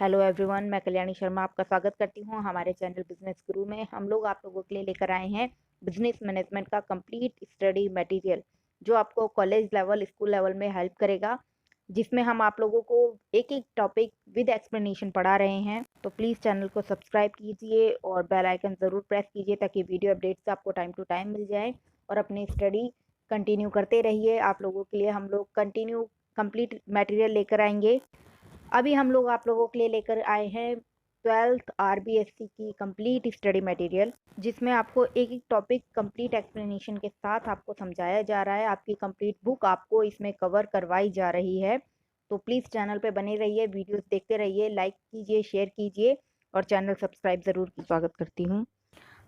Hello everyone, मैं कल्याणी शर्मा आपका स्वागत करती हूँ हमारे चैनल बिजनेस गुरु में। हम लोग आप लोगों के लिए लेकर आए हैं बिजनेस मैनेजमेंट का कंप्लीट स्टडी मटेरियल, जो आपको कॉलेज लेवल, स्कूल लेवल में हेल्प करेगा, जिसमें हम आप लोगों को एक एक टॉपिक विद एक्सप्लेनेशन पढ़ा रहे हैं। तो प्लीज़ चैनल को सब्सक्राइब कीजिए और बेल आइकन ज़रूर प्रेस कीजिए ताकि वीडियो अपडेट्स आपको टाइम टू टाइम मिल जाए और अपनी स्टडी कंटिन्यू करते रहिए। आप लोगों के लिए हम लोग कंटिन्यू कंप्लीट मटेरियल लेकर आएंगे। अभी हम लोग आप लोगों के लिए लेकर आए हैं 12th आरबीएससी की कंप्लीट स्टडी मटेरियल, जिसमें आपको एक एक टॉपिक कंप्लीट एक्सप्लेनेशन के साथ आपको समझाया जा रहा है। आपकी कंप्लीट बुक आपको इसमें कवर करवाई जा रही है। तो प्लीज़ चैनल पे बने रहिए, वीडियोस देखते रहिए, लाइक कीजिए, शेयर कीजिए और चैनल सब्सक्राइब ज़रूर की। स्वागत करती हूँ।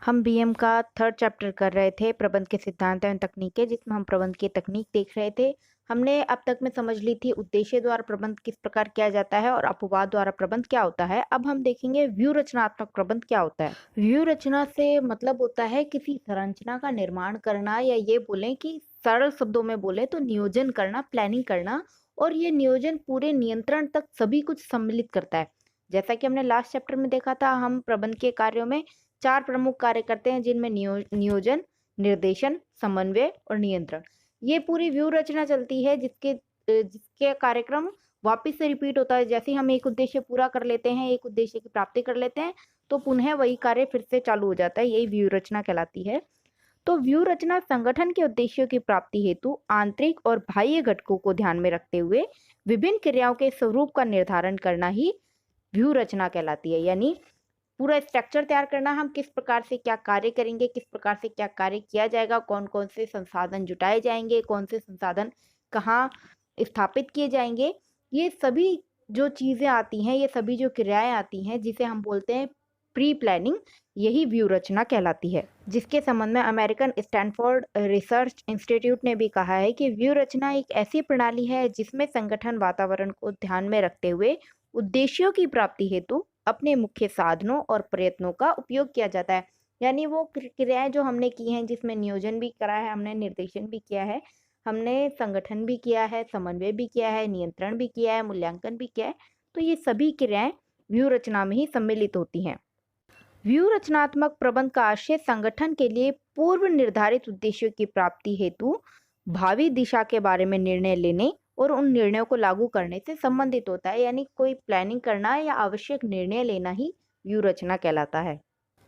हम बीएम का 3rd चैप्टर कर रहे थे, प्रबंध के सिद्धांत एवं तकनीकें, जिसमें हम प्रबंध की तकनीक देख रहे थे। हमने अब तक में समझ ली थी उद्देश्य द्वारा प्रबंध किस प्रकार किया जाता है और अपवाद द्वारा प्रबंध क्या होता है। अब हम देखेंगे व्यू रचनात्मक प्रबंध क्या होता है। व्यू रचना से मतलब होता है किसी संरचना का निर्माण करना, या ये बोलें कि सरल शब्दों में बोले तो नियोजन करना, प्लानिंग करना। और ये नियोजन पूरे नियंत्रण तक सभी कुछ सम्मिलित करता है। जैसा कि हमने लास्ट चैप्टर में देखा था, हम प्रबंध के कार्यों में 4 प्रमुख कार्य करते हैं, जिनमें नियोजन, निर्देशन, समन्वय और नियंत्रण। ये पूरी व्यू रचना चलती है, जिसके कार्यक्रम वापस से रिपीट होता है। जैसे ही हम एक उद्देश्य पूरा कर लेते हैं, एक उद्देश्य की प्राप्ति कर लेते हैं, तो पुनः वही कार्य फिर से चालू हो जाता है। यही व्यू रचना कहलाती है। तो व्यू रचना संगठन के उद्देश्यों की प्राप्ति हेतु आंतरिक और बाह्य घटकों को ध्यान में रखते हुए विभिन्न क्रियाओं के स्वरूप का निर्धारण करना ही व्यू रचना कहलाती है। यानी पूरा स्ट्रक्चर तैयार करना, हम किस प्रकार से क्या कार्य करेंगे, किस प्रकार से क्या कार्य किया जाएगा, कौन कौन से संसाधन जुटाए जाएंगे, कौन से संसाधन कहाँ स्थापित किए जाएंगे। ये सभी जो चीज़ें आती हैं, ये सभी जो क्रियाएं आती हैं, जिसे हम बोलते हैं प्री प्लानिंग, यही व्यू रचना कहलाती है। जिसके संबंध में अमेरिकन स्टैनफोर्ड रिसर्च इंस्टीट्यूट ने भी कहा है कि व्यू रचना एक ऐसी प्रणाली है जिसमें संगठन वातावरण को ध्यान में रखते हुए उद्देश्यों की प्राप्ति हेतु अपने मुख्य साधनों और प्रयत्नों का उपयोग किया जाता है। यानी वो क्रियाएं जो हमने की हैं, जिसमें नियोजन भी करा है, हमने निर्देशन भी किया है, हमने संगठन भी किया है, समन्वय भी किया है, नियंत्रण भी किया है, मूल्यांकन भी किया है, तो ये सभी क्रियाएं व्यू रचना में ही सम्मिलित होती हैं। व्यू रचनात्मक प्रबंध का आशय संगठन के लिए पूर्व निर्धारित उद्देश्यों की प्राप्ति हेतु भावी दिशा के बारे में निर्णय लेने और उन निर्णयों को लागू करने से संबंधित होता है। यानी कोई प्लानिंग करना या आवश्यक निर्णय लेना ही व्यू रचना कहलाता है।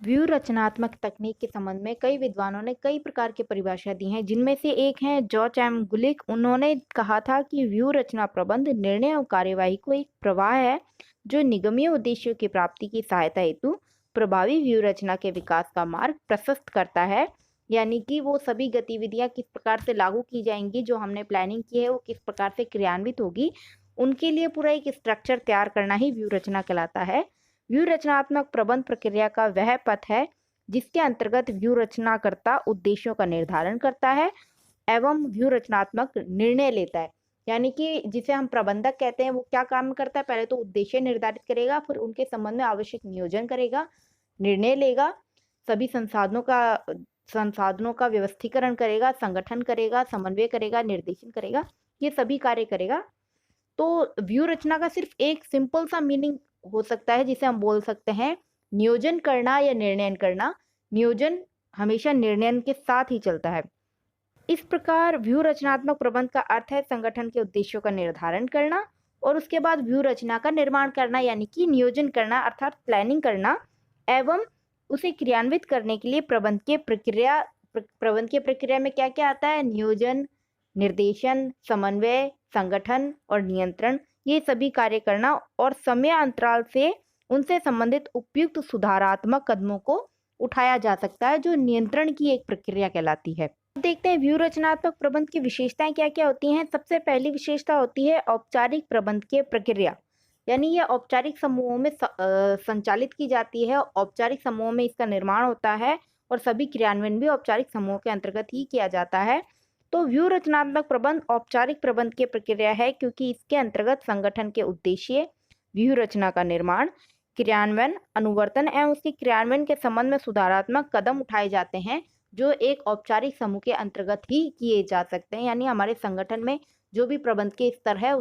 व्यू रचनात्मक तकनीक के संबंध में कई विद्वानों ने कई प्रकार की परिभाषा दी हैं, जिनमें से एक है जॉर्ज एम गुलिक। उन्होंने कहा था कि व्यू रचना प्रबंध निर्णय और कार्यवाही को एक प्रवाह है जो निगमीय उद्देश्यों की प्राप्ति की सहायता हेतु प्रभावी व्यू रचना के विकास का मार्ग प्रशस्त करता है। यानी कि वो सभी गतिविधियां किस प्रकार से लागू की जाएंगी, जो हमने प्लानिंग की है वो किस प्रकार से क्रियान्वित होगी, उनके लिए पूरा एक स्ट्रक्चर तैयार करना ही व्यू रचना कहलाता है। व्यू रचनात्मक प्रबंध प्रक्रिया का वह पथ है जिसके अंतर्गत व्यू रचनाकर्ता उद्देश्यों का निर्धारण करता है एवं व्यू रचनात्मक निर्णय लेता है। यानी कि जिसे हम प्रबंधक कहते हैं, वो क्या काम करता है, पहले तो उद्देश्य निर्धारित करेगा, फिर उनके संबंध में आवश्यक नियोजन करेगा, निर्णय लेगा, सभी संसाधनों का व्यवस्थीकरण करेगा, संगठन करेगा, समन्वय करेगा, निर्देशन करेगा, ये सभी कार्य करेगा। तो व्यू रचना का सिर्फ एक सिंपल सा मीनिंग हो सकता है, जिसे हम बोल सकते हैं नियोजन करना या निर्णय करना। नियोजन हमेशा निर्णय के साथ ही चलता है। इस प्रकार व्यू रचनात्मक प्रबंध का अर्थ है संगठन के उद्देश्यों का निर्धारण करना और उसके बाद व्यू रचना का निर्माण करना, यानी कि नियोजन करना अर्थात प्लानिंग करना, एवं उसे क्रियान्वित करने के लिए प्रबंध के प्रक्रिया में क्या क्या आता है, नियोजन, निर्देशन, समन्वय, संगठन और नियंत्रण, ये सभी कार्य करना और समय अंतराल से उनसे संबंधित उपयुक्त सुधारात्मक कदमों को उठाया जा सकता है, जो नियंत्रण की एक प्रक्रिया कहलाती है। देखते हैं व्यू रचनात्मक प्रबंध की विशेषताएं क्या क्या होती हैं। सबसे पहली विशेषता होती है औपचारिक प्रबंध की प्रक्रिया। यानी ये औपचारिक समूहों में संचालित की जाती है, औपचारिक समूहों में इसका निर्माण होता है और सभी क्रियान्वयन भी औपचारिक समूहों के अंतर्गत ही किया जाता है। तो व्यू रचनात्मक प्रबंध औपचारिक प्रबंध की प्रक्रिया है, क्योंकि इसके अंतर्गत संगठन के उद्देश्य, व्यू रचना का निर्माण, क्रियान्वयन, अनुवर्तन एवं उसके क्रियान्वयन के संबंध में सुधारात्मक कदम उठाए जाते हैं, जो एक औपचारिक समूह के अंतर्गत ही किए जा सकते हैं। यानी हमारे संगठन में जो भी प्रबंध के स्तर है,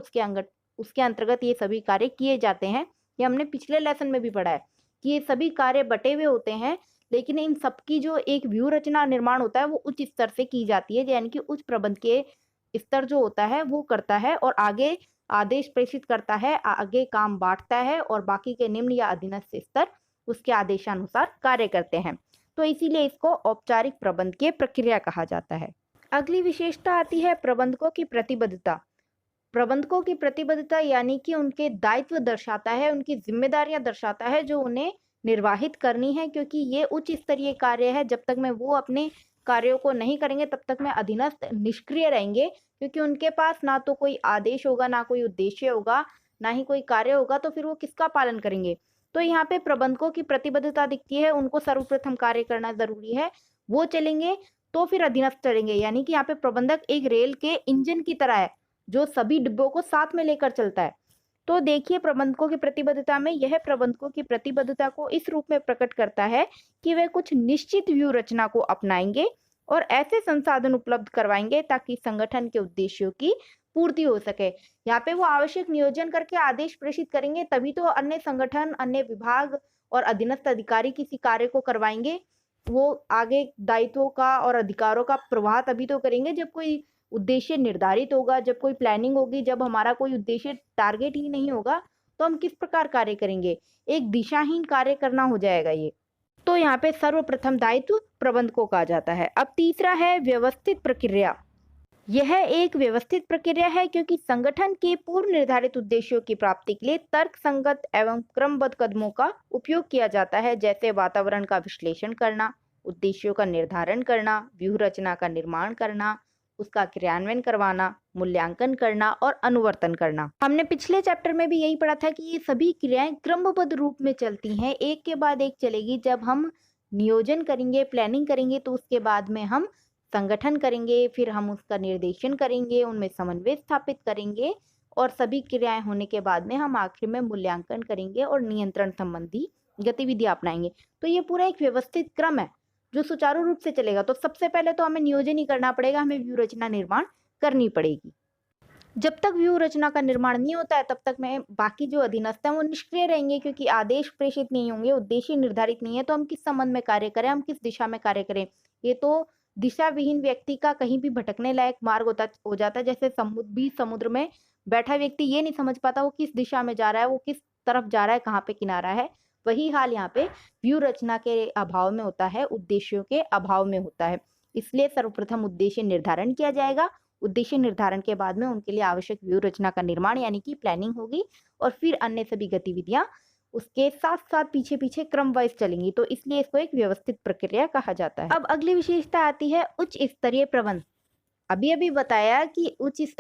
उसके अंतर्गत ये सभी कार्य किए जाते हैं, ये हमने पिछले लेसन में भी पढ़ा है कि ये सभी कार्य बटे हुए होते हैं, लेकिन इन सबकी जो एक व्यू रचना निर्माण होता है वो उच्च स्तर से की जाती है, यानी कि उच्च प्रबंध के स्तर जो होता है वो करता है और आगे आदेश प्रेषित करता है, आगे काम बांटता है और बाकी के निम्न या अधीनस्थ स्तर उसके आदेशानुसार कार्य करते हैं। तो इसीलिए इसको औपचारिक प्रबंधकीय प्रक्रिया कहा जाता है। अगली विशेषता आती है प्रबंधकों की प्रतिबद्धता। प्रबंधकों की प्रतिबद्धता यानी कि उनके दायित्व दर्शाता है, उनकी जिम्मेदारियां दर्शाता है जो उन्हें निर्वाहित करनी है, क्योंकि ये उच्च स्तरीय कार्य है। जब तक में वो अपने कार्यों को नहीं करेंगे तब तक में अधीनस्थ निष्क्रिय रहेंगे, क्योंकि उनके पास ना तो कोई आदेश होगा, ना कोई उद्देश्य होगा, ना ही कोई कार्य होगा, तो फिर वो किसका पालन करेंगे। तो यहाँ पे प्रबंधकों की प्रतिबद्धता दिखती है, उनको सर्वप्रथम कार्य करना जरूरी है, वो चलेंगे तो फिर अधीनस्थ चलेंगे। यानी कि यहाँ पे प्रबंधक एक रेल के इंजन की तरह है जो सभी डिब्बों को साथ में लेकर चलता है। तो देखिए प्रबंधकों की प्रतिबद्धता में यह प्रबंधकों की प्रतिबद्धता को इस रूप में प्रकट करता है कि वे कुछ निश्चित व्यू रचना को अपनाएंगे और ऐसे संसाधन उपलब्ध करवाएंगे ताकि संगठन के उद्देश्यों की पूर्ति हो सके। यहाँ पे वो आवश्यक नियोजन करके आदेश प्रेषित करेंगे, तभी तो अन्य संगठन, अन्य विभाग और अधीनस्थ अधिकारी किसी कार्य को करवाएंगे। वो आगे दायित्वों का और अधिकारों का प्रवाह तभी तो करेंगे जब कोई उद्देश्य निर्धारित होगा, जब कोई प्लानिंग होगी। जब हमारा कोई उद्देश्य टारगेट ही नहीं होगा तो हम किस प्रकार कार्य करेंगे, एक दिशाहीन कार्य करना हो जाएगा ये। तो यहाँ पे सर्वप्रथम दायित्व प्रबंधकों का आ जाता है। अब तीसरा है व्यवस्थित प्रक्रिया। यह एक व्यवस्थित प्रक्रिया है क्योंकि संगठन के पूर्व निर्धारित उद्देश्यों की प्राप्ति के लिए तर्क संगत एवं क्रमबद्ध कदमों का उपयोग किया जाता है, जैसे वातावरण का विश्लेषण करना, उद्देश्यों का निर्धारण करना, व्यूह रचना का निर्माण करना, उसका क्रियान्वयन करवाना, मूल्यांकन करना और अनुवर्तन करना। हमने पिछले चैप्टर में भी यही पढ़ा था कि ये सभी क्रियाएं क्रमबद्ध रूप में चलती हैं, एक के बाद एक चलेगी। जब हम नियोजन करेंगे, प्लानिंग करेंगे, तो उसके बाद में हम संगठन करेंगे, फिर हम उसका निर्देशन करेंगे, उनमें समन्वय स्थापित करेंगे और सभी क्रियाएं होने के बाद में हम आखिर में मूल्यांकन करेंगे और नियंत्रण संबंधी गतिविधियां अपनाएंगे। तो ये पूरा एक व्यवस्थित क्रम है जो सुचारू रूप से चलेगा। तो सबसे पहले तो हमें नियोजन ही करना पड़ेगा, हमें व्यू रचना निर्माण करनी पड़ेगी। जब तक व्यू रचना का निर्माण नहीं होता है तब तक में बाकी जो अधीनस्थ हैं वो निष्क्रिय रहेंगे, क्योंकि आदेश प्रेषित नहीं होंगे, उद्देश्य निर्धारित नहीं है, तो हम किस संबंध में कार्य करें, हम किस दिशा में कार्य करें। ये तो दिशा विहीन व्यक्ति का कहीं भी भटकने लायक मार्ग हो जाता है। जैसे समुद्र में बैठा व्यक्ति ये नहीं समझ पाता वो किस दिशा में जा रहा है, वो किस तरफ जा रहा है, कहाँ पे किनारा है। वही हाल यहाँ पे व्यू रचना के अभाव में होता है, उद्देश्यों के अभाव में होता है। इसलिए सर्वप्रथम उद्देश्य निर्धारण किया जाएगा। उद्देश्य निर्धारण के बाद में उनके लिए आवश्यक व्यू रचना का निर्माण यानी कि प्लानिंग होगी और फिर अन्य सभी गतिविधियां उसके साथ साथ पीछे पीछे क्रम वाइज चलेंगी। तो इसलिए इसको एक व्यवस्थित प्रक्रिया कहा जाता है। अब अगली विशेषता आती है उच्च स्तरीय प्रबंध। अभी बताया कि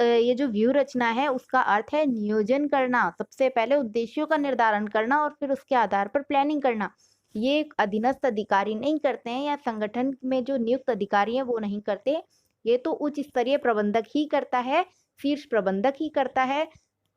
ये जो व्यू रचना है उसका अर्थ है नियोजन करना, सबसे पहले उद्देश्यों का निर्धारण करना और फिर उसके आधार पर प्लानिंग करना। ये एक अधीनस्थ अधिकारी नहीं करते हैं या संगठन में जो नियुक्त अधिकारी हैं वो नहीं करते, ये तो उच्च स्तरीय प्रबंधक ही करता है, शीर्ष प्रबंधक ही करता है,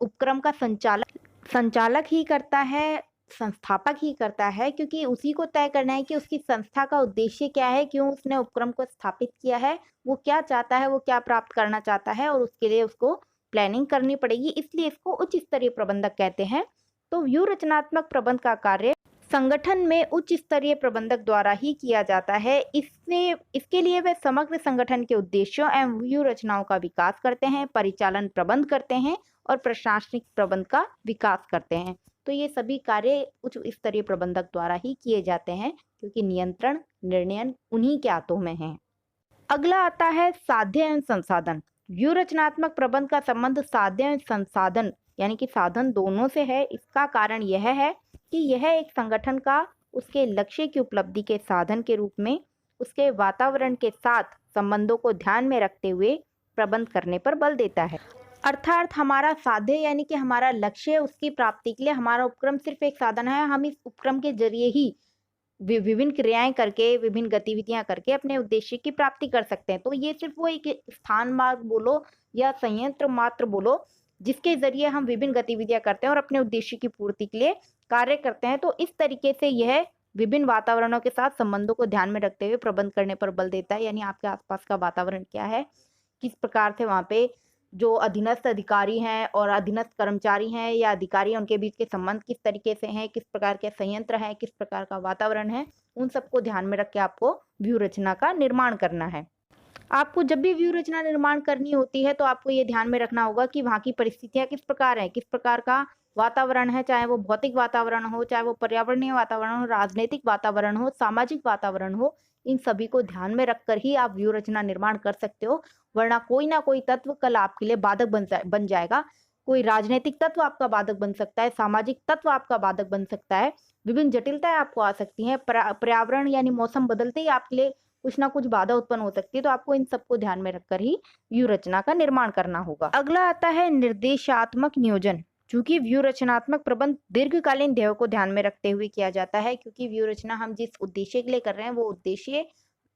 उपक्रम का संचालक ही करता है, संस्थापक ही करता है, क्योंकि उसी को तय करना है कि उसकी संस्था का उद्देश्य क्या है, क्यों उसने उपक्रम को स्थापित किया है, वो क्या चाहता है, वो क्या प्राप्त करना चाहता है और उसके लिए उसको प्लानिंग करनी पड़ेगी। इसलिए इसको उच्च स्तरीय प्रबंधक कहते हैं। तो व्यू रचनात्मक प्रबंध का कार्य संगठन में उच्च स्तरीय प्रबंधक द्वारा ही किया जाता है। इसके लिए वे समग्र संगठन के उद्देश्यों एवं व्यू रचनाओं का विकास करते हैं, परिचालन प्रबंध करते हैं और प्रशासनिक प्रबंध का विकास करते हैं। तो ये सभी कार्य उच्च स्तरीय प्रबंधक द्वारा ही किए जाते हैं, क्योंकि नियंत्रण निर्णय उन्हीं के हाथों में है। अगला आता है साध्य एवं संसाधन। व्यू रचनात्मक प्रबंध का संबंध साध्य एवं संसाधन यानी कि साधन दोनों से है। इसका कारण यह है कि यह एक संगठन का उसके लक्ष्य की उपलब्धि के साधन के रूप में उसके वातावरण के साथ संबंधों को ध्यान में रखते हुए प्रबंध करने पर बल देता है। अर्थात हमारा साध्य यानी कि हमारा लक्ष्य, उसकी प्राप्ति के लिए हमारा उपक्रम सिर्फ एक साधन है। हम इस उपक्रम के जरिए ही विभिन्न क्रियाएं करके, विभिन्न गतिविधियां करके अपने उद्देश्य की प्राप्ति कर सकते हैं। तो ये सिर्फ वो एक स्थान मार्ग बोलो या संयंत्र मात्र बोलो जिसके जरिए हम विभिन्न गतिविधियां करते हैं और अपने उद्देश्य की पूर्ति के लिए कार्य करते हैं। तो इस तरीके से यह विभिन्न वातावरणों के साथ संबंधों को ध्यान में रखते हुए प्रबंध करने पर बल देता है। यानी आपके आसपास का वातावरण क्या है, किस प्रकार से वहाँ पे जो अधीनस्थ अधिकारी हैं और अधीनस्थ कर्मचारी हैं या अधिकारी हैं, उनके बीच के संबंध किस तरीके से हैं, किस प्रकार के संयंत्र हैं, किस प्रकार का वातावरण है, उन सबको ध्यान में रख के आपको व्यू रचना का निर्माण करना है। आपको जब भी व्यू रचना निर्माण करनी होती है तो आपको ये ध्यान में रखना होगा कि वहाँ की परिस्थितियाँ किस प्रकार हैं, किस प्रकार का वातावरण है, चाहे वो भौतिक वातावरण हो, चाहे वो पर्यावरणीय वातावरण हो, राजनीतिक वातावरण हो, सामाजिक वातावरण हो, इन सभी को ध्यान में रखकर ही आप व्यू रचना निर्माण कर सकते हो। वरना कोई ना कोई तत्व कल आपके लिए बाधक बन जाएगा। कोई राजनीतिक तत्व आपका बाधक बन सकता है, सामाजिक तत्व आपका बाधक बन सकता है, विभिन्न जटिलताएं आपको आ सकती हैं, पर्यावरण यानी मौसम बदलते ही आपके लिए कुछ ना कुछ बाधा उत्पन्न हो सकती है। तो आपको इन सबको ध्यान में रखकर ही व्यू रचना का निर्माण करना होगा। अगला आता है निर्देशात्मक नियोजन। चूंकि व्यू रचनात्मक प्रबंध दीर्घकालीन ध्येयों को ध्यान में रखते हुए किया जाता है, क्योंकि व्यू रचना हम जिस उद्देश्य के लिए कर रहे हैं वो उद्देश्य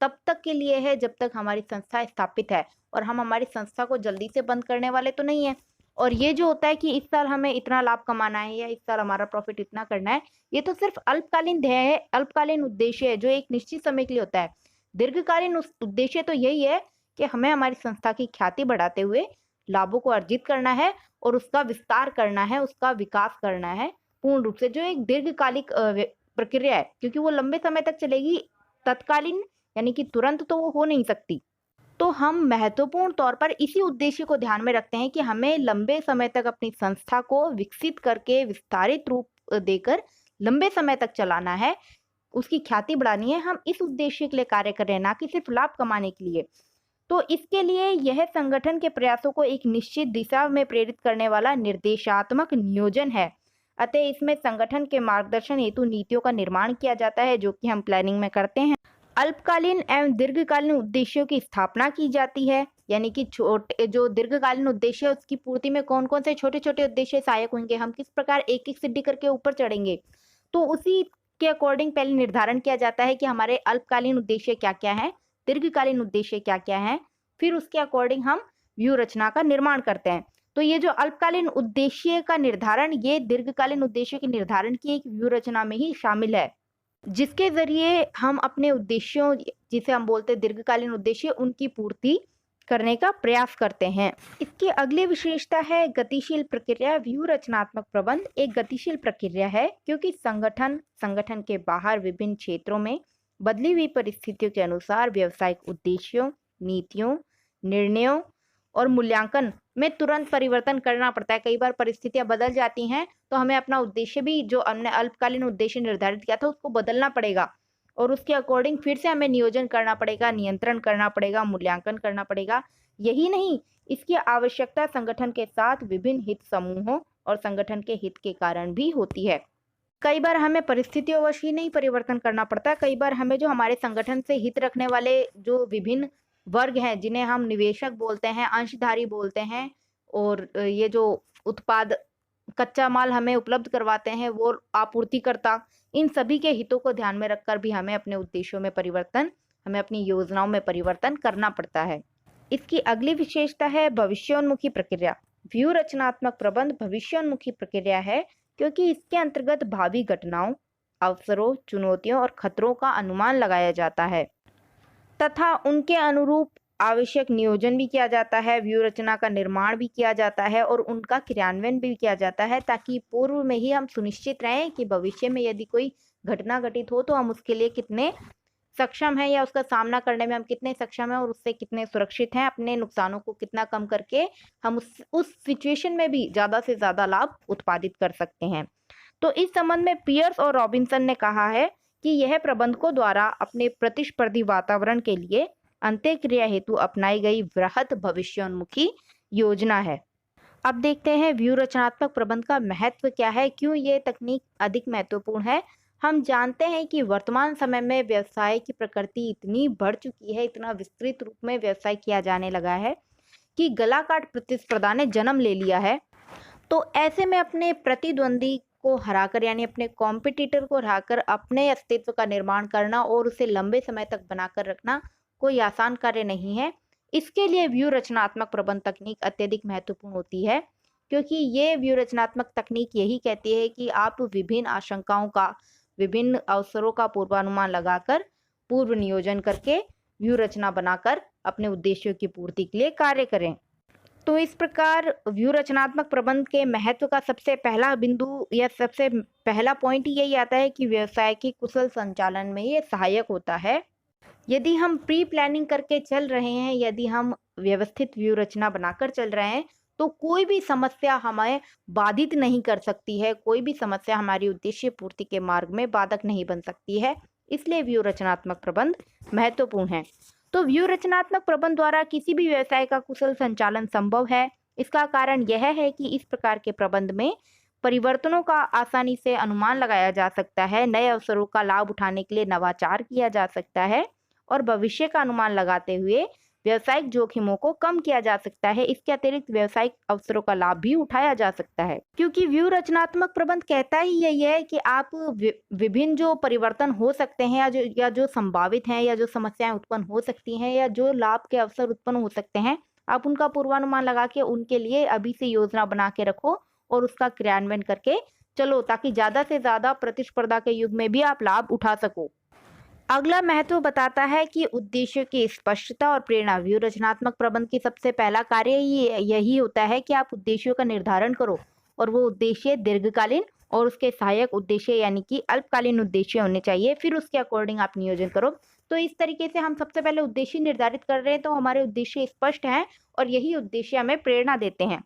तब तक के लिए है जब तक हमारी संस्था स्थापित है, और हम हमारी संस्था को जल्दी से बंद करने वाले तो नहीं है। और ये जो होता है कि इस साल हमें इतना लाभ कमाना है या इस साल हमारा प्रॉफिट इतना करना है, ये तो सिर्फ अल्पकालीन ध्येय है, अल्पकालीन उद्देश्य है जो एक निश्चित समय के लिए होता है। दीर्घकालीन उद्देश्य तो यही है कि हमें हमारी संस्था की ख्याति बढ़ाते हुए लाभों को अर्जित करना है और उसका विस्तार करना है, उसका विकास करना है पूर्ण रूप से, जो एक दीर्घकालिक प्रक्रिया है, क्योंकि वो लंबे समय तक चलेगी। तत्कालीन यानी कि तुरंत तो वो हो नहीं सकती। तो हम महत्वपूर्ण तौर पर इसी उद्देश्य को ध्यान में रखते हैं कि हमें लंबे समय तक अपनी संस्था को विकसित करके विस्तारित रूप देकर लंबे समय तक चलाना है, उसकी ख्याति बढ़ानी है। हम इस उद्देश्य के लिए कार्य कर रहे हैं, ना कि सिर्फ लाभ कमाने के लिए। तो इसके लिए यह संगठन के प्रयासों को एक निश्चित दिशा में प्रेरित करने वाला निर्देशात्मक नियोजन है। अतः इसमें संगठन के मार्गदर्शन हेतु नीतियों का निर्माण किया जाता है, जो कि हम प्लानिंग में करते हैं। अल्पकालीन एवं दीर्घकालीन उद्देश्यों की स्थापना की जाती है, यानी कि छोटे जो दीर्घकालीन उद्देश्य है उसकी पूर्ति में कौन कौन से छोटे छोटे उद्देश्य सहायक होंगे, हम किस प्रकार एक एक सिद्धि करके ऊपर चढ़ेंगे, तो उसी के अकॉर्डिंग पहले निर्धारण किया जाता है कि हमारे अल्पकालीन उद्देश्य क्या क्या है, दीर्घकालीन उद्देश्य क्या क्या है, फिर उसके अकॉर्डिंग हम व्यू रचना का निर्माण करते हैं। तो ये जो अल्पकालीन उद्देश्य का निर्धारण, ये दीर्घकालीन उद्देश्य के निर्धारण की एक व्यू रचना में ही शामिल है, जिसके जरिए हम अपने उद्देश्यों, जिसे हम बोलते हैं दीर्घकालीन उद्देश्य, उनकी पूर्ति करने का प्रयास करते हैं। इसकी अगली विशेषता है गतिशील प्रक्रिया। व्यू रचनात्मक प्रबंध एक गतिशील प्रक्रिया है, क्योंकि संगठन के बाहर विभिन्न क्षेत्रों में बदली हुई परिस्थितियों के अनुसार व्यावसायिक उद्देश्यों, नीतियों, निर्णयों और मूल्यांकन में तुरंत परिवर्तन करना पड़ता है। कई बार परिस्थितियां बदल जाती हैं, तो हमें अपना उद्देश्य भी, जो हमने अल्पकालीन उद्देश्य निर्धारित किया था, उसको बदलना पड़ेगा और उसके अकॉर्डिंग फिर से हमें नियोजन करना पड़ेगा, नियंत्रण करना पड़ेगा, मूल्यांकन करना पड़ेगा। यही नहीं, इसकी आवश्यकता संगठन के साथ विभिन्न हित समूहों और संगठन के हित के कारण भी होती है। कई बार हमें परिस्थितियों ही नहीं परिवर्तन करना पड़ता, कई बार हमें जो हमारे संगठन से हित रखने वाले जो विभिन्न वर्ग हैं, जिन्हें हम निवेशक बोलते हैं, अंशधारी बोलते हैं, और ये जो उत्पाद कच्चा माल हमें उपलब्ध करवाते हैं वो आपूर्तिकर्ता, इन सभी के हितों को ध्यान में रखकर भी हमें अपने उद्देश्यों में परिवर्तन, हमें अपनी योजनाओं में परिवर्तन करना पड़ता है। इसकी अगली विशेषता है भविष्योन्मुखी प्रक्रिया। व्यू रचनात्मक प्रबंध भविष्योन्मुखी प्रक्रिया है, क्योंकि इसके अंतर्गत भावी घटनाओं, अवसरों, चुनौतियों और खतरों का अनुमान लगाया जाता है तथा उनके अनुरूप आवश्यक नियोजन भी किया जाता है, व्यू रचना का निर्माण भी किया जाता है और उनका क्रियान्वयन भी किया जाता है, ताकि पूर्व में ही हम सुनिश्चित रहें कि भविष्य में यदि कोई घटना घटित हो तो हम उसके लिए कितने सक्षम हैं या उसका सामना करने में हम कितने सक्षम हैं और उससे कितने सुरक्षित हैं, अपने नुकसानों को कितना कम करके हम उस सिचुएशन में भी ज़्यादा से ज़्यादा लाभ उत्पादित कर सकते हैं। तो इस संबंध में पियर्स और रॉबिन्सन ने कहा है कि यह प्रबंधकों द्वारा अपने प्रतिस्पर्धी वातावरण के लिए अंत्यक्रिया हेतु अपनाई गई वृहत भविष्योन्मुखी योजना है। अब देखते हैं व्यू रचनात्मक प्रबंध का महत्व क्या है, क्यों ये तकनीक अधिक महत्वपूर्ण है। हम जानते हैं कि वर्तमान समय में व्यवसाय की प्रकृति इतनी बढ़ चुकी है, इतना विस्तृत रूप में व्यवसाय किया जाने लगा है कि गलाकाट प्रतिस्पर्धा ने जन्म ले लिया है। तो ऐसे में अपने प्रतिद्वंदी को हराकर, यानी अपने कॉम्पिटिटर को हराकर अपने अस्तित्व का निर्माण करना और उसे लंबे समय तक बनाकर रखना कोई आसान कार्य नहीं है। इसके लिए व्यू रचनात्मक प्रबंध तकनीक अत्यधिक महत्वपूर्ण होती है, क्योंकि ये व्यू रचनात्मक तकनीक यही कहती है कि आप विभिन्न आशंकाओं का, विभिन्न अवसरों का पूर्वानुमान लगाकर, पूर्व नियोजन करके व्यू रचना बनाकर अपने उद्देश्यों की पूर्ति के लिए कार्य करें। तो इस प्रकार व्यू रचनात्मक प्रबंध के महत्व का सबसे पहला बिंदु या सबसे पहला पॉइंट यही आता है कि व्यवसाय के कुशल संचालन में ये सहायक होता है। यदि हम प्री प्लानिंग करके चल रहे हैं, यदि हम व्यवस्थित व्यू रचना बनाकर चल रहे हैं, तो कोई भी समस्या हमें बाधित नहीं कर सकती है, कोई भी समस्या हमारी उद्देश्य पूर्ति के मार्ग में बाधक नहीं बन सकती है। इसलिए व्यू रचनात्मक प्रबंध महत्वपूर्ण है। तो व्यू रचनात्मक प्रबंध द्वारा किसी भी व्यवसाय का कुशल संचालन संभव है। इसका कारण यह है कि इस प्रकार के प्रबंध में परिवर्तनों का आसानी से अनुमान लगाया जा सकता है, नए अवसरों का लाभ उठाने के लिए नवाचार किया जा सकता है और भविष्य का अनुमान लगाते हुए व्यावसायिक जोखिमों को कम किया जा सकता है। इसके अतिरिक्त व्यावसायिक अवसरों का लाभ भी उठाया जा सकता है, क्योंकि व्यू रचनात्मक प्रबंध कहता ही यही है कि आप विभिन्न जो परिवर्तन हो सकते हैं या जो संभावित हैं या जो समस्याएं उत्पन्न हो सकती हैं या जो लाभ के अवसर उत्पन्न हो सकते हैं, आप उनका पूर्वानुमान लगा के उनके लिए अभी से योजना बना के रखो और उसका क्रियान्वयन करके चलो, ताकि ज्यादा से ज्यादा प्रतिस्पर्धा के युग में भी आप लाभ उठा सको। अगला महत्व बताता है कि उद्देश्य की स्पष्टता और प्रेरणा। व्यू रचनात्मक प्रबंध की सबसे पहला कार्य यही होता है कि आप उद्देश्यों का निर्धारण करो और वो उद्देश्य दीर्घकालीन और उसके सहायक उद्देश्य यानी कि अल्पकालीन उद्देश्य होने चाहिए। फिर उसके अकॉर्डिंग आप नियोजन करो। तो इस तरीके से हम सबसे पहले उद्देश्य निर्धारित कर रहे हैं, तो हमारे उद्देश्य स्पष्ट हैं और यही उद्देश्य हमें प्रेरणा देते हैं।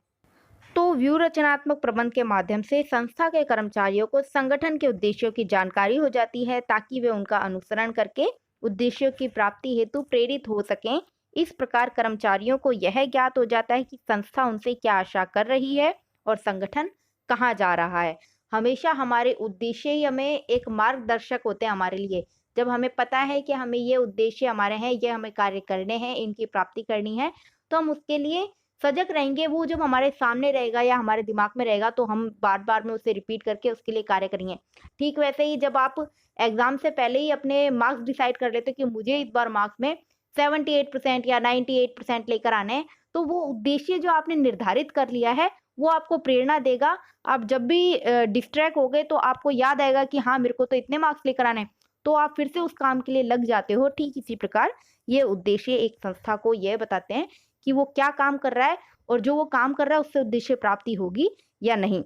तो व्यू रचनात्मक प्रबंध के माध्यम से संस्था के कर्मचारियों को संगठन के उद्देश्यों की जानकारी हो जाती है, ताकि वे उनका अनुसरण करके उद्देश्यों की प्राप्ति हेतु प्रेरित हो सकें। इस प्रकार कर्मचारियों को यह ज्ञात हो जाता है कि संस्था उनसे क्या आशा कर रही है और संगठन कहाँ जा रहा है। हमेशा हमारे उद्देश्य ही हमें एक मार्गदर्शक होते हैं हमारे लिए। जब हमें पता है कि हमें ये उद्देश्य हमारे हैं, ये हमें कार्य करने हैं, इनकी प्राप्ति करनी है, तो हम उसके लिए सजग रहेंगे। वो जब हमारे सामने रहेगा या हमारे दिमाग में रहेगा, तो हम बार बार में उसे रिपीट करके उसके लिए कार्य करेंगे। ठीक वैसे ही जब आप एग्जाम से पहले ही अपने मार्क्स डिसाइड कर लेते हो कि मुझे इस बार मार्क्स में 78% या 98% लेकर आने हैं, तो वो उद्देश्य जो आपने निर्धारित कर लिया है वो आपको प्रेरणा देगा। आप जब भी डिस्ट्रैक्ट हो गए तो आपको याद आएगा कि हाँ, मेरे को तो इतने मार्क्स लेकर आने हैं, तो आप फिर से उस काम के लिए लग जाते हो। ठीक इसी प्रकार ये उद्देश्य एक संस्था को यह बताते हैं कि वो क्या काम कर रहा है और जो वो काम कर रहा है उससे उद्देश्य प्राप्ति होगी या नहीं।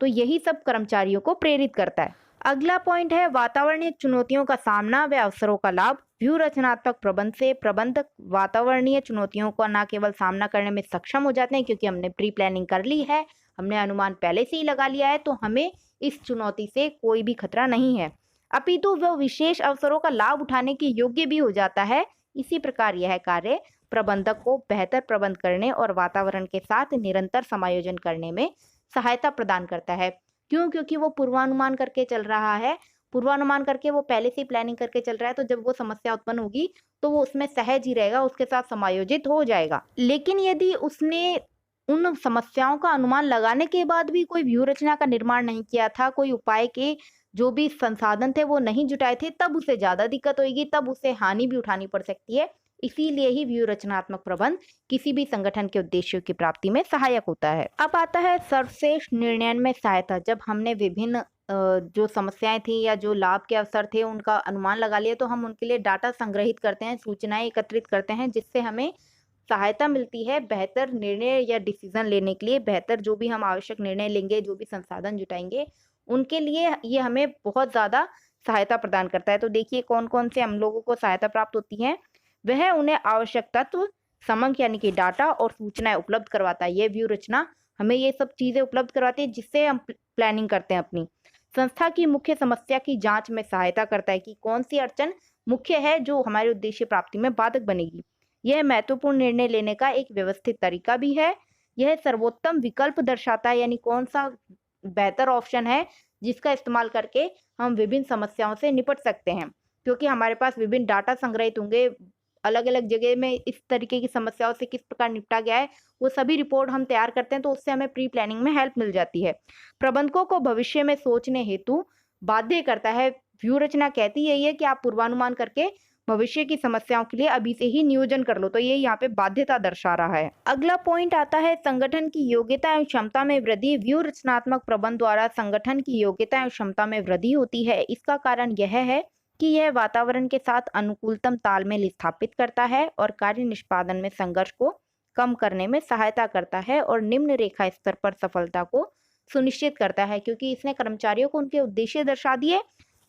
तो यही सब कर्मचारियों को प्रेरित करता है। अगला पॉइंट है वातावरणीय चुनौतियों का सामना व अवसरों का लाभ। व्यू रचनात्मक प्रबंध से प्रबंधक वातावरणीय चुनौतियों का न केवल सामना करने में सक्षम हो जाते हैं, क्योंकि हमने प्री प्लानिंग कर ली है, हमने अनुमान पहले से ही लगा लिया है, तो हमें इस चुनौती से कोई भी खतरा नहीं है, अपितु वह विशेष अवसरों का लाभ उठाने के योग्य भी हो जाता है। इसी प्रकार यह कार्य प्रबंधक को बेहतर प्रबंध करने और वातावरण के साथ निरंतर समायोजन करने में सहायता प्रदान करता है। क्यों? क्योंकि वो पूर्वानुमान करके चल रहा है, पूर्वानुमान करके वो पहले से प्लानिंग करके चल रहा है, तो जब वो समस्या उत्पन्न होगी तो वो उसमें सहज ही रहेगा, उसके साथ समायोजित हो जाएगा। लेकिन यदि उसने उन समस्याओं का अनुमान लगाने के बाद भी कोई व्यू रचना का निर्माण नहीं किया था, कोई उपाय के जो भी संसाधन थे वो नहीं जुटाए थे, तब उसे ज्यादा दिक्कत होगी, तब उसे हानि भी उठानी पड़ सकती है। इसीलिए ही व्यू रचनात्मक प्रबंध किसी भी संगठन के उद्देश्यों की प्राप्ति में सहायक होता है। अब आता है सर्वश्रेष्ठ निर्णय में सहायता। जब हमने विभिन्न जो समस्याएं थी या जो लाभ के अवसर थे उनका अनुमान लगा लिया, तो हम उनके लिए डाटा संग्रहित करते हैं, सूचनाएं एकत्रित करते हैं, जिससे हमें सहायता मिलती है बेहतर निर्णय या डिसीजन लेने के लिए। बेहतर जो भी हम आवश्यक निर्णय लेंगे, जो भी संसाधन जुटाएंगे, उनके लिए ये हमें बहुत ज़्यादा सहायता प्रदान करता है। तो देखिए कौन कौन से हम लोगों को सहायता प्राप्त होती है। वह उन्हें आवश्यक तत्व, समंक यानी कि डाटा और सूचनाएं उपलब्ध करवाता है। ये व्यू रचना हमें ये सब चीज़ें उपलब्ध करवाती है, जिससे हम प्लानिंग करते हैं अपनी। संस्था की मुख्य समस्या की जांच में सहायता करता है कि कौन सी अड़चन मुख्य है जो हमारे उद्देश्य प्राप्ति में बाधक बनेगी। यह महत्वपूर्ण निर्णय लेने का एक व्यवस्थित तरीका भी है। यह सर्वोत्तम विकल्प दर्शाता है, यानी कौन सा बेहतर ऑप्शन है जिसका इस्तेमाल करके हम विभिन्न समस्याओं से निपट सकते हैं। क्योंकि हमारे पास विभिन्न डाटा संग्रहित होंगे, अलग अलग जगह में इस तरीके की समस्याओं से किस प्रकार निपटा गया है, वो सभी रिपोर्ट हम तैयार करते हैं, तो उससे हमें प्री प्लानिंग में हेल्प मिल जाती है। प्रबंधकों को भविष्य में सोचने हेतु बाध्य करता है। व्यू रचना कहती यही है कि आप पूर्वानुमान करके भविष्य की समस्याओं के लिए अभी से ही नियोजन कर लो, तो ये यहाँ पे बाध्यता दर्शा रहा है। अगला पॉइंट आता है संगठन की योग्यता एवं क्षमता में वृद्धि। व्यू रचनात्मक प्रबंध द्वारा संगठन की योग्यता एवं क्षमता में वृद्धि होती है। इसका कारण यह है कि यह वातावरण के साथ अनुकूलतम तालमेल स्थापित करता है और कार्य निष्पादन में संघर्ष को कम करने में सहायता करता है और निम्न रेखा स्तर पर सफलता को सुनिश्चित करता है, क्योंकि इसने कर्मचारियों को उनके उद्देश्य दर्शा दिए।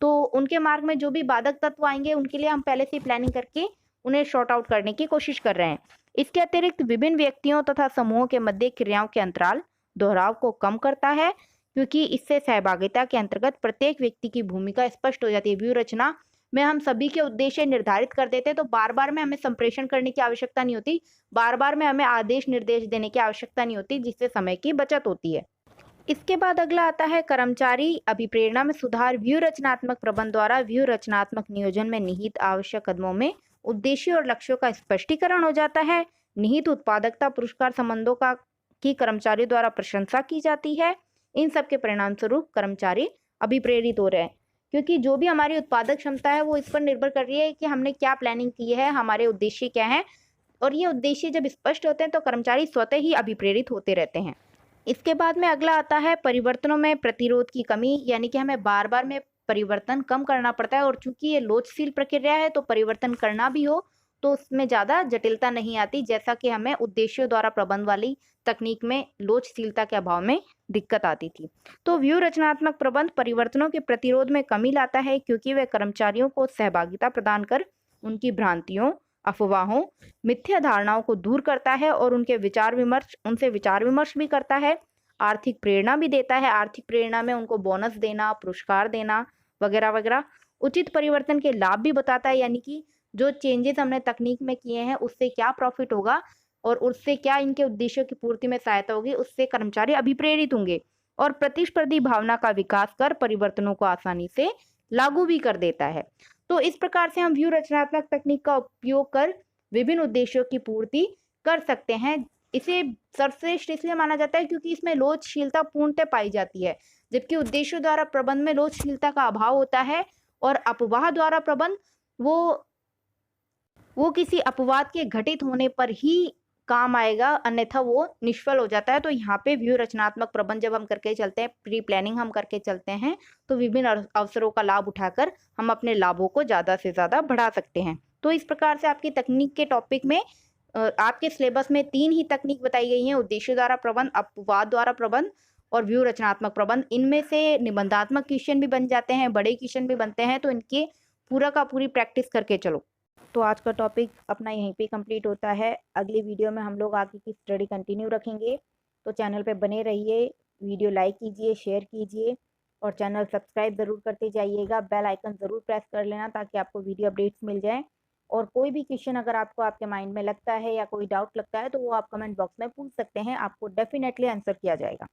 तो उनके मार्ग में जो भी बाधक तत्व आएंगे उनके लिए हम पहले से प्लानिंग करके उन्हें शॉर्ट आउट करने की कोशिश कर रहे हैं। इसके अतिरिक्त विभिन्न व्यक्तियों तथा समूहों के मध्य क्रियाओं के अंतराल दोहराव को कम करता है, क्योंकि इससे सहभागिता के अंतर्गत प्रत्येक व्यक्ति की भूमिका स्पष्ट हो जाती है। व्यू रचना में हम सभी के उद्देश्य निर्धारित कर देते हैं, तो बार बार में हमें संप्रेषण करने की आवश्यकता नहीं होती, बार बार में हमें आदेश निर्देश देने की आवश्यकता नहीं होती, जिससे समय की बचत होती है। इसके बाद अगला आता है कर्मचारी अभिप्रेरणा में सुधार। व्यू रचनात्मक प्रबंध द्वारा व्यू रचनात्मक नियोजन में निहित आवश्यक कदमों में उद्देश्य और लक्ष्यों का स्पष्टीकरण हो जाता है। निहित उत्पादकता पुरस्कार संबंधों की कर्मचारियों द्वारा प्रशंसा की जाती है। इन सब के परिणाम स्वरूप कर्मचारी अभिप्रेरित हो रहे हैं, क्योंकि जो भी हमारी उत्पादक क्षमता है वो इस पर निर्भर कर रही है कि हमने क्या प्लानिंग की है, हमारे उद्देश्य क्या है, और ये उद्देश्य जब स्पष्ट होते हैं तो कर्मचारी स्वतः ही अभिप्रेरित होते रहते हैं। इसके बाद में अगला आता है परिवर्तनों में प्रतिरोध की कमी, यानी कि हमें बार बार में परिवर्तन कम करना पड़ता है, और चूंकि ये लोचशील प्रक्रिया है तो परिवर्तन करना भी हो तो उसमें ज़्यादा जटिलता नहीं आती, जैसा कि हमें उद्देश्यों द्वारा प्रबंध वाली तकनीक में लोचशीलता के अभाव में दिक्कत आती थी। तो व्यू रचनात्मक प्रबंध परिवर्तनों के प्रतिरोध में कमी लाता है, क्योंकि वह कर्मचारियों को सहभागिता प्रदान कर उनकी भ्रांतियों, अफवाहों, मिथ्या धारणाओं को दूर करता है और उनसे विचार विमर्श भी करता है। आर्थिक प्रेरणा भी देता है। आर्थिक प्रेरणा में उनको बोनस देना, पुरस्कार देना वगैरह वगैरह। उचित परिवर्तन के लाभ भी बताता है, यानी कि जो चेंजेस हमने तकनीक में किए हैं उससे क्या प्रॉफिट होगा और उससे क्या इनके उद्देश्यों की पूर्ति में सहायता होगी, उससे कर्मचारी अभिप्रेरित होंगे। और प्रतिस्पर्धी भावना का विकास कर परिवर्तनों को आसानी से लागू भी कर देता है। तो इस प्रकार से हम व्यू रचनात्मक तकनीक का उपयोग कर विभिन्न उद्देश्यों की पूर्ति कर सकते हैं। इसे सर्वश्रेष्ठ इसलिए माना जाता है क्योंकि इसमें लोचशीलता पूर्णतः पाई जाती है, जबकि उद्देश्यों द्वारा प्रबंध में लोचशीलता का अभाव होता है और अपवाह द्वारा प्रबंध वो किसी अपवाद के घटित होने पर ही काम आएगा, अन्यथा वो निष्फल हो जाता है। तो यहाँ पे व्यू रचनात्मक प्रबंध जब हम करके चलते हैं, प्री प्लानिंग हम करके चलते हैं, तो विभिन्न अवसरों का लाभ उठाकर हम अपने लाभों को ज़्यादा से ज़्यादा बढ़ा सकते हैं। तो इस प्रकार से आपकी तकनीक के टॉपिक में आपके सिलेबस में 3 ही तकनीक बताई गई हैं: उद्देश्य द्वारा प्रबंध, अपवाद द्वारा प्रबंध और व्यू रचनात्मक प्रबंध। इनमें से निबंधात्मक क्वेश्चन भी बन जाते हैं, बड़े क्वेश्चन भी बनते हैं, तो इनकी पूरा का पूरी प्रैक्टिस करके चलो। तो आज का टॉपिक अपना यहीं पे कंप्लीट होता है। अगली वीडियो में हम लोग आगे की स्टडी कंटिन्यू रखेंगे, तो चैनल पे बने रहिए, वीडियो लाइक कीजिए, शेयर कीजिए और चैनल सब्सक्राइब ज़रूर करते जाइएगा। बेल आइकन ज़रूर प्रेस कर लेना ताकि आपको वीडियो अपडेट्स मिल जाएँ। और कोई भी क्वेश्चन अगर आपको आपके माइंड में लगता है या कोई डाउट लगता है तो वो आप कमेंट बॉक्स में पूछ सकते हैं, आपको डेफिनेटली आंसर किया जाएगा।